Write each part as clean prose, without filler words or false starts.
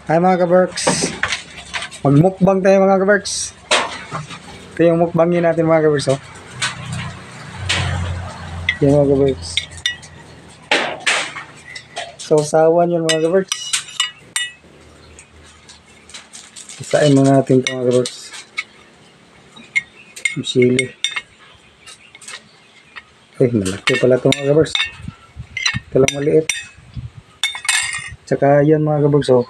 Hi mga ka-Berks. Magmukbang tayo mga ka-Berks. Ito yung mukbangin natin mga ka-Berks. Oh. Yung mga ka-Berks. Sausawan yun mga ka-Berks. Isain mo natin ito mga ka-Berks. Yung sili. Ay, malaki pala ito mga ka-Berks. Ito lang maliit. Tsaka yan mga ka-Berks. Oh.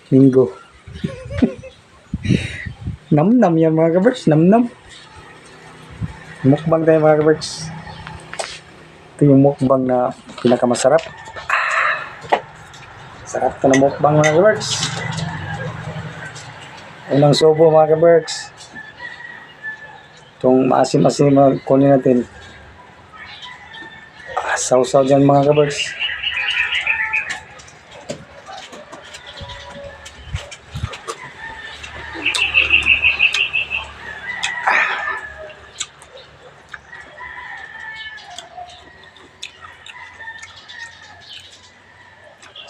Linggo. Nam-nam yan mga ka-Berks. Nam-nam. Mukbang tayo mga ka-Berks. Ito yung mukbang na pinakamasarap. Sarap ito na mukbang mga ka-Berks. Unang subo mga ka-Berks. Itong maasim-asim na kunin natin. Sausaw dyan mga ka-Berks.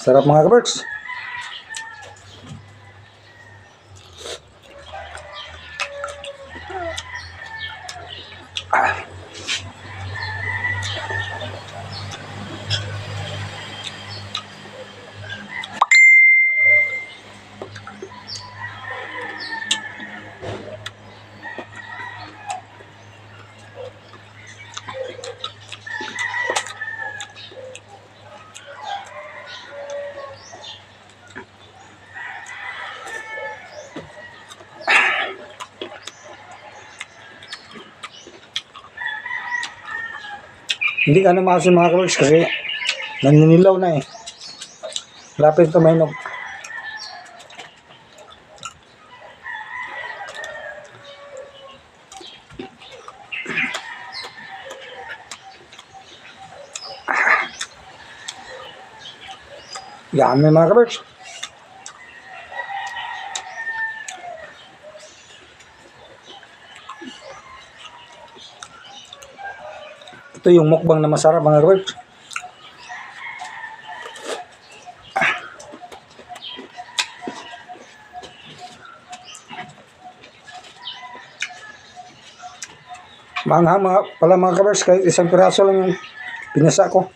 Sarap mga ka-Berks. Hindi ka na maasim mga ka-Berks kasi naninilaw na eh. Lapit ito mainog. Yummy mga ka-Berks. Ito yung mukbang na masarap mga ka-Berks. Maanghang mga ka-Berks, kahit isang piraso lang yung pinasa ko.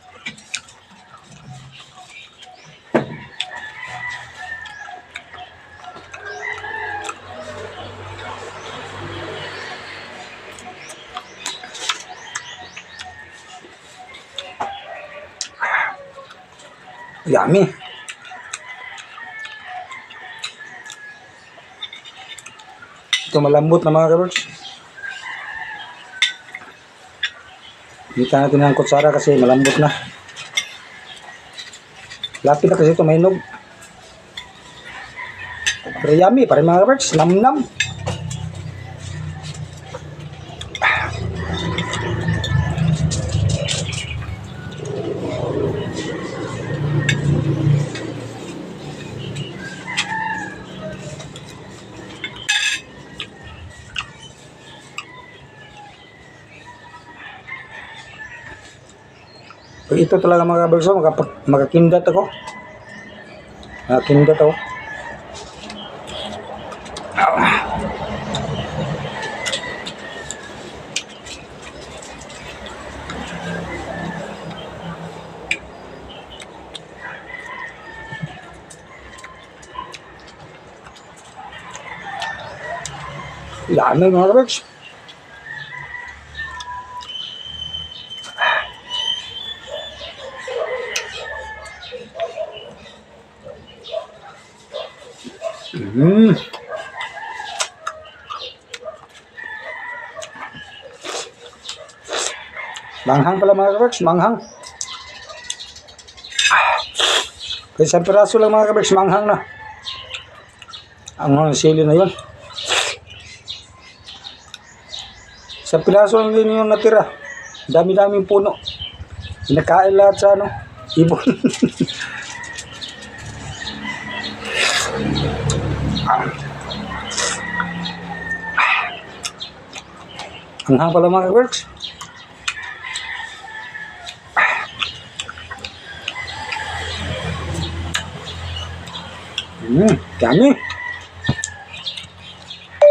Yummy. Ito malambot na mga ka-Berks. Kita natin ang kutsara kasi malambot na. Lapit na kasi ito mainog. Pero yummy pa rin mga ka-Berks. Nam-nam. Pag ito talaga mga ka-Berks, makakindat ako. Makakindat ako. Yummy mga ka-Berks. Manghang pala mga ka-Berks, manghang. Kasi isang piraso lang mga ka-Berks, manghang na. Ang sili na yun. Isang piraso lang din yung natira. Dami-daming puno. Pinakain lahat sa ibon. Manghang pala mga ka-Berks. Dami.